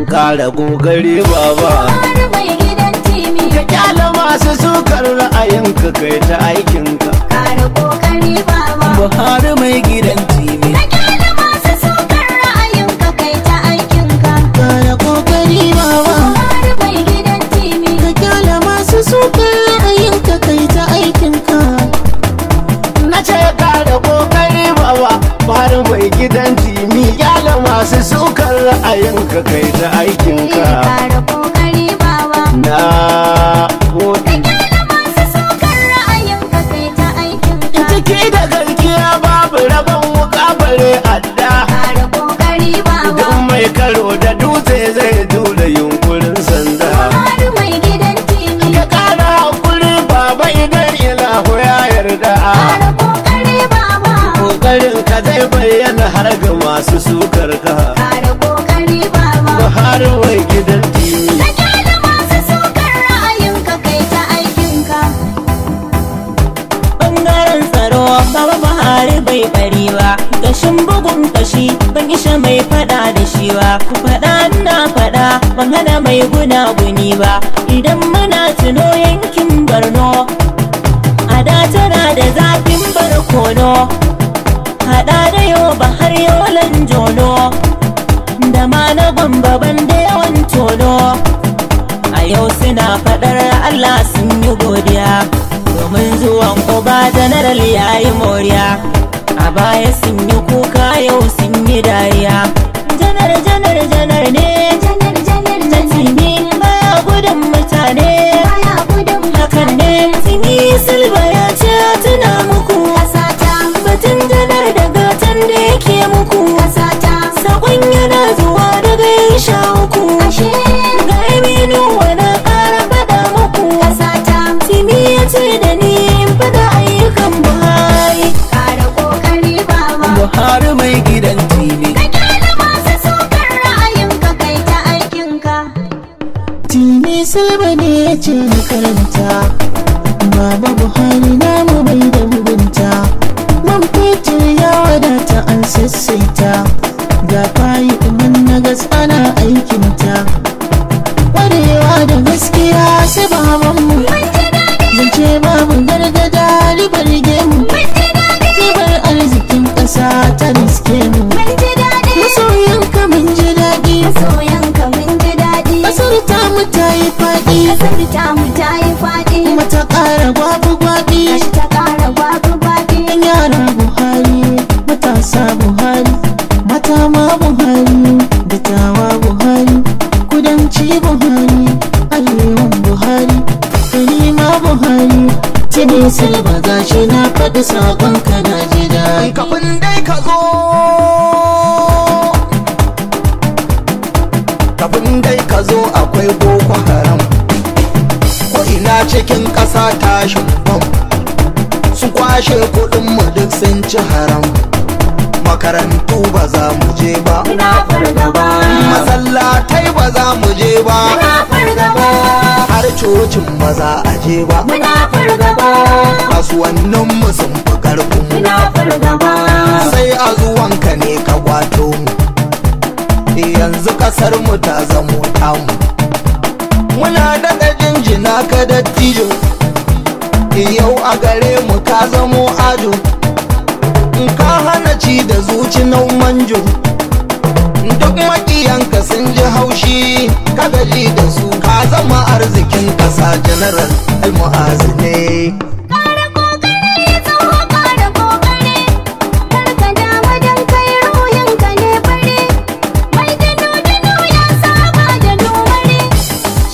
kara kokari baba. Buhari mai gidan timi. Ka kyala masu sukar ra'ayinka kai ta aikinka. Kara kokari baba. Buhari mai gidan timi. Ka kyala masu sukar ra'ayinka kai ta aikinka. Kara kokari baba. Buhari mai gidan timi. Ka kyala masu sukar ra'ayinka kai ta aikinka. Na ce kara kokari baba. Buhari mai gidan timi. Kyala masu sukar ra'ayinka kai ta aikinka. Kara kokari baba. Na gode. Ka kyala masu sukar ra'ayinka kai ta aikinka. Ciki da gaskiya babu rabon wuka bare adda. Kara kokari baba. Idan mai karo da dutse zai tura yunkurin sanda. Buhari mai gidan timi. Ka kara hakuri baba idan ilahu ya yarda. Kara kokari baba. Kokarin ka zai bayyana har ga masu sukar ka. Kara kokari baba. Buhari mai gidan timi. Ka kyala masu sukar ra'ayinka kai ta aikinka. Bangaren tsaro baba Buhari bai bari ba, gashin bugun kashi ban isha mai fada da shi ba. Ku fada na fada ban hana mai gunaguni ba. Idan muna tuno yankin Borno, a da tana da zafin barkono, hada da Yoba har Yolan Jono, da ma na Gombe ban da yawan tono. A yau suna fadar Allah sun yi godiya, domin zuwan Oba Janaral ya yi moriya. A baya sun yi kuka yau sun yi dariya. Janar janar janar ne, Janar janar na timi baya gudun mutane. baya gudun Hakan ne timi Silva ya ce tuna muku, kasata. batun janar da gatan da yake muku. Kasata. Sakon yana zuwa daga isha uku, Ashe. ga Aminu wani ƙara faɗa muku. Kasata. Timi ya ce da ni in faɗa ayyukan Buhari. Kara kokari baba. Buhari mai gidan timi. Ka kyala masu sukar ra'ayinka kai ta aikinka. Timi Silva ne ya ce na karanta. Baba Buhari namu bai da mugunta. Man fetur ya wadata an sassaita. Ga kayi iman na gas ana aikinta. Ƙwarewa da gaskiya sai babanmu. Mun ji daɗi. Zance babu gargada ribar gemu. Mun ji daɗi. Ribar arzikin ƙasa ta riske mu. Mun ji daɗi. Masoyanka mun ji daɗi. Masoyanka mun ji daɗi. Ƙasar ta mu ta yi faɗi. Kasar tamu ta yi faɗi. Kuma ta ƙara gwabi-gwabi. Kashi ta ƙara gwabi-gwabi. Yan yara Buhari, matasa Buhari, mata ma Buhari, dattawa Buhari, kudanci Buhari, arewan Buhari, gari ma Buhari. Timi Silva gashi na faɗi saƙon ka na ji daɗi. Kafin dai ka zo, kafin dai ka zo akwai Boko Haram. Ko ina cikin ƙasa tashin bam. Sun kwashe kuɗinmu duk sun ci haram. Makarantu ba za mu je ba. Muna fargaba. Masallatai ba za mu je ba. Muna fargaba. Har cocin ba za a je ba. Muna fargaba. Kasuwanninmu sun fi ƙarfin mu. Muna fargaba. Sai a zuwanka ne ka kwato mu. Yanzu ƙasar mu ta zamo tamu. Muna daɗa jinjina ka dattijo. Yau a gare mu ka zamo ajo. In ka hana ci da zuci nau manjo. Duk makiyanka sun ji haushi. Ka gaji da su ka zama arzikin ƙasa. General Almu'azu ne. Ƙara ƙoƙari tsoho ƙara ƙoƙari. Kar ka damu don kai ruhinka ne fari. Mai dano-dano ya saba da lumari.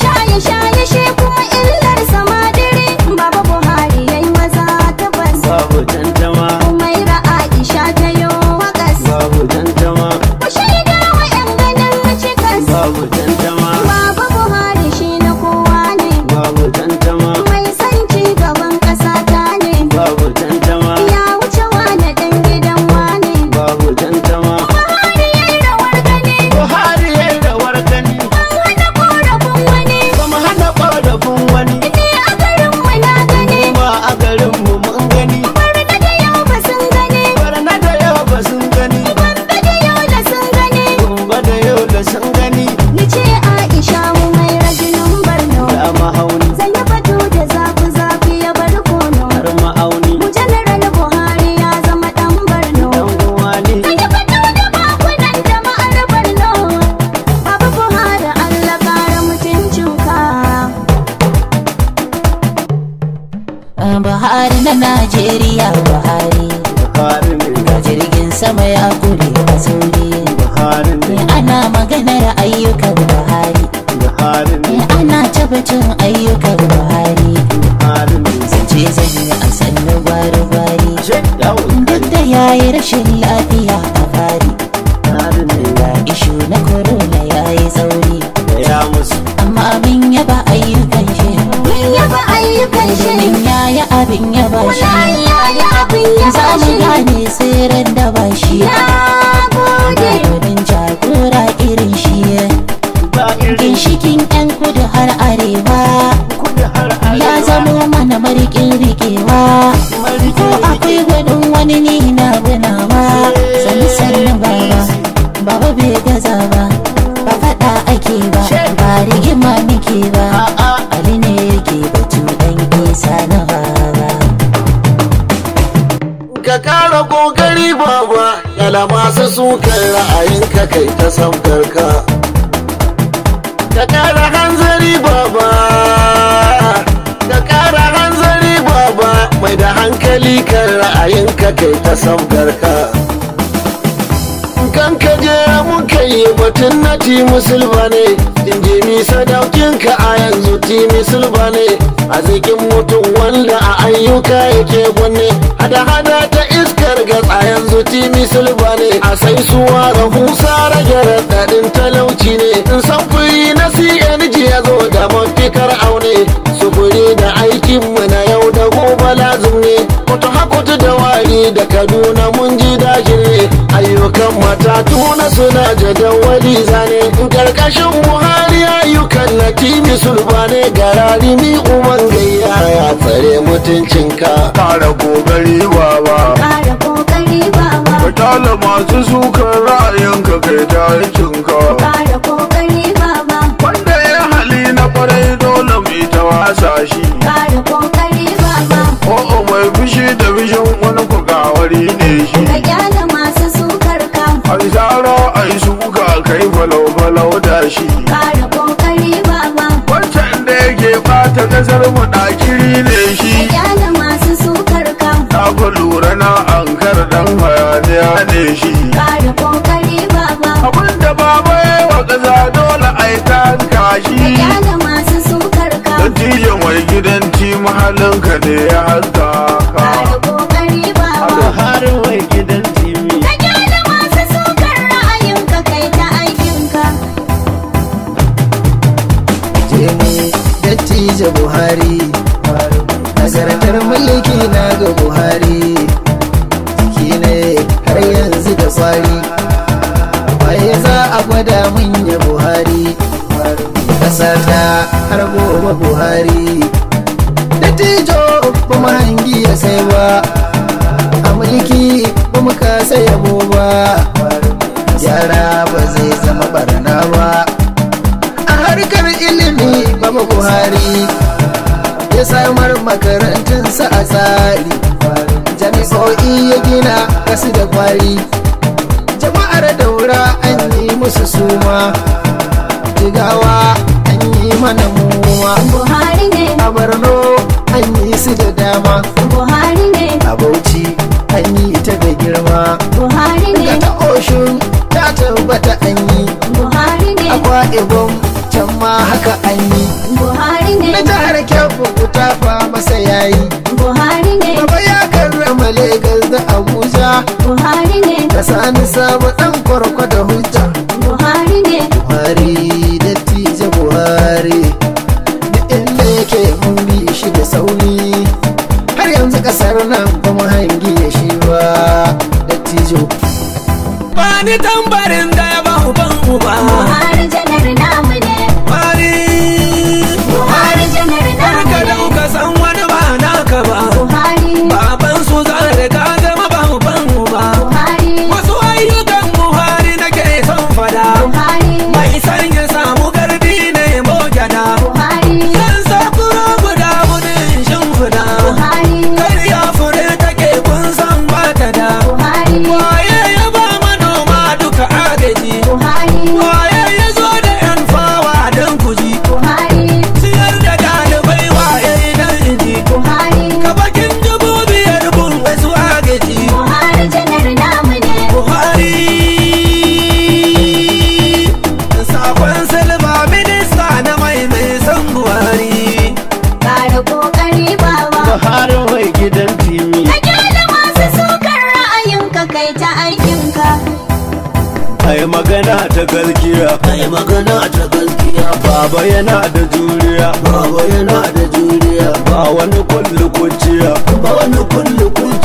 Shaye-shaye shi kuma illar samadiri. Baba Buhari ya yi maza tabbas. Babu tantama, Umaira Aisha ta yo waƙas. babu tantama, Ku shaida wa 'yan ganin cikas. babu tantama, Baba Buhari shi na kowa ne. babu tantama, Mai son ci gaba. Buhari na Najeriya Buhari ga jirgin sama ya kure a sauri ana maganar ayyukan Buhari ana tabbacin ayyukan Buhari zance zanye a sannu gwari-gwari duk da yayi rashin lafiya a fari ga ishu na corona yayi tsauri amma abin yaba ayyukan shi domin yayi abin yaba shi za mu gane sirrin da ba shi gudun jagora irin shi ginshikin 'yan kudu har arewa ya zamo mana marikin rikewa ko akwai gwadon wani ni na gunawa sannu baba bai gaza ba faɗa ake ba rigima nike ba ali ne yake batu dan isa na baba ka kara kokari baba yala masu sukar ra'ayinka kai ta samkarka ka kara hanzari baba mai da hankali kan ra'ayinka kai ta samkarka kan ka je muka yi batun na timu silva ne injimi sadaukinka a yanzu timi silva ne a zikin mutum wanda a ayyuka yake gwanne hada-hada ta iskar gatsa yanzu timi silva ne a sai suwa rahusa rage raɗaɗin talauci ne in samfuri na cng ya zo da mafikar aune sufuri da aikinmu na yau da gobe lazim ne kutu hakutu da wari da kaduna mun ji dashi ne ayyukan matatu na suna jadawali zane karkashin buhari ayyukan na timi sulba ne garari mi umar gayya ya tsare mutuncinka kara kokari baba ka tala masu sukar ra'ayinka kai ta aikinka wanda ya hali na farai dole mai ta wasa shi o'o mai fushi da bishin wani kugawari ne shi ai zara ai suka kai falau da shi wancan da yake bata kasar mu ɗakiri ne shi ta fa lura na ankar dan hayaniya ne shi abinda baba ya wa ƙasa dole ai tanka shi dattijo mai gidan ci mahalinka ne ya haska ka har mai gidan timi dattijo Buhari nazartar mulki na ga Buhari jiki ne har yanzu da kwari waye za a gwada mun ya Buhari kasa ta har gobe Buhari dattijo ba mu hangi ya sai ba a mulki ba mu kasa yabo ba gyara ba zai zama barna ba a harkar ilimi baba Buhari ya samar makarantunsa a tsari jami'o'i ya gina kasu da kwari jama'ar daura an yi musu suma jigawa an yi mana muwa Buhari ne a Borno an yi su da dama Buhari ne a Bauchi an yi ta da girma Buhari ne ta Oshun ta tabbata an yi Buhari ne Akwa Ibom can ma haka an yi Buhari ne na jihar Kebbi ta fa masa yayi Buhari ne baba ya karrama Lagos da Abuja Buhari ne ka sani samu dan kwarko da hujja Buhari ne Buhari dattijo Buhari duk inda yake mun bi shi da sauri har yanzu kasar nan ba mu hangi shi ba dattijo bani tambarin da ya ba uban uba Buhari janar namu ne Buhari janar namu ka ne dauka san wani ba naka ba Buhari baban su zare ka zama ba uban uba Buhari wasu ayyukan Buhari nake son fada Buhari mai san ya samu garbi ne mojada Buhari zan sakuro guda gudun shimfida Buhari kar ya fure take kun san bata da Buhari waye ya ba manoma duka agaji Buhari waye ya magana ta gaskiya, mai magana ta gaskiya. baba yana da juriya, Baba yana da juriya, ba wani kullu kuciya. ba wani kullu kunci.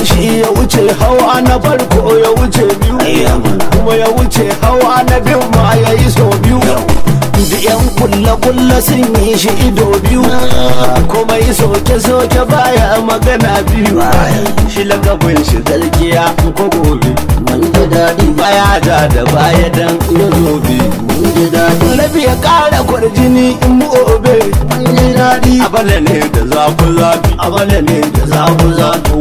Shi ya wuce hawa na farko ya wuce biyu, kuma ya wuce hawa na biyu ma ya yi so biyu. Da yan kulle sun yi shi ido biyu, kuma yi soke baya magana biyu. Shi lakabin shi gaskiya ko gobe, Mun ji daɗi, baya da baya dan ya zobe. mun ji daɗi, Rabi ya ƙara kwarjini in mu obe, mun ji daɗi. abala ne da zafi, abala ne da zafi.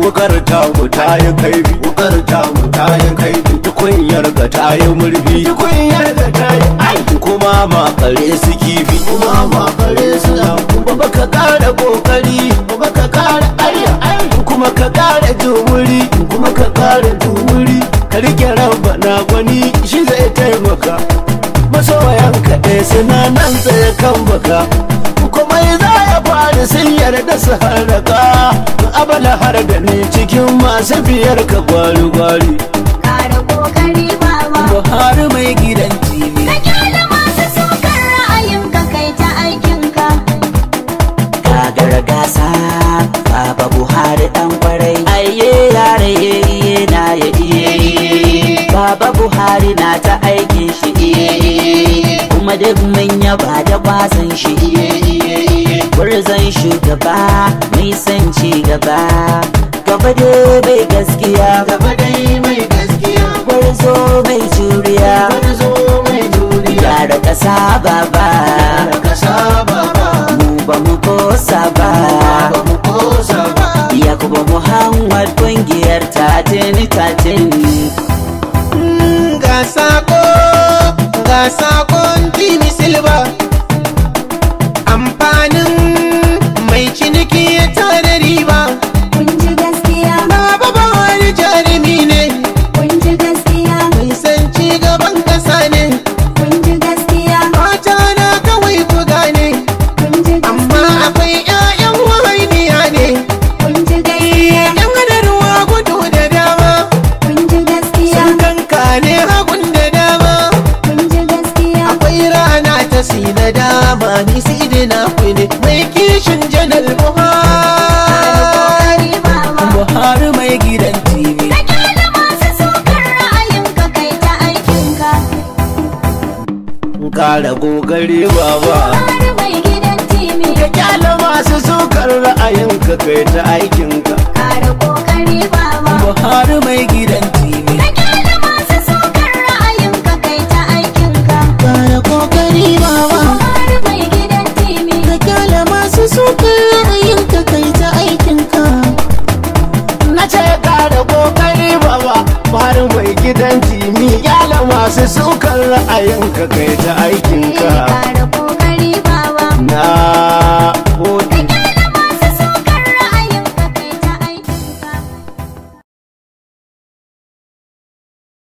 Wukar tamu ta yi kaifi, wukar tamu ta yi kaifi. Tukunyar ga ta yi murfi, tukunyar ga ta yi aiki. Kuma makare su kifi, kuma makare su zafi. Baba ka ƙara ƙoƙari, baba ka ƙara aiki. Kuma ka ƙara jumuri, kuma ka ƙara jumuri. Ka rike raba na gwani shi zai taimaka. Masoyan kaɗai suna nan tsaye kan baka, kuma za ya faru sun yarda su haraka. Abala har da ni cikin masu biyar ka gwari-gwari. Kara kokari baba. Buhari mai gidan TV. Ka kyale masu sukar ra'ayinka kai ta aikinka. Gagara gasa Baba Buhari dan kwarai ayye yare iye na ya iye Baba Buhari na ta aikin shi iye kuma duk mun yaba da kwazon shi iye Gurzon shugaba mai son ci gaba gaba dai bai gaskiya Gaba dai mai gaskiya, Gwarzo mai juriya wani zo mai juriya. Yara kasa baba Ka saba ba, mu ba mu kosa ba ba mu kosa ba. Yakubu Muhammad kungiyar tatin ga sakon Timi Silva. Amfanin mai ciniki ya tare riba. Kun ji gaskiya, Baba Buhari jarumi ne, kun ji gaskiya, mai san ci gaban kasa ne. kun ji gaskiya, Mata na kawai ku gane, kun ji amma gaskiya, akwai 'ya'yan wahainiya ne. kun ji gaskiya, Yan hana ruwa gudu da dama, kun ji gaskiya, sun kanka ne hagun da dama. kun ji gaskiya, Akwai rana ta si da dama, ni sidina ku ne mai kishin janar Buhari. kokari baba. Buhari mai gidan TV. Ka kyale masu sukar ra'ayinka kai ta aikinka. Kara kokari baba, Buhari mai gidan timi. ka kyale masu sukar ra'ayinka kai ta aikinka. Kara kokari baba. Buhari mai gidan TV. Ka kyale masu sukar ra'ayinka kai ta aikinka. Kara kokari baba, Buhari mai gidan timi. ka kyale masu sukar ra'ayinka kai ta aikinka. Na ce kara kokari baba, Buhari mai gidan TV. Kyale masu sukar ra'ayinka kai ta aikinka. Kara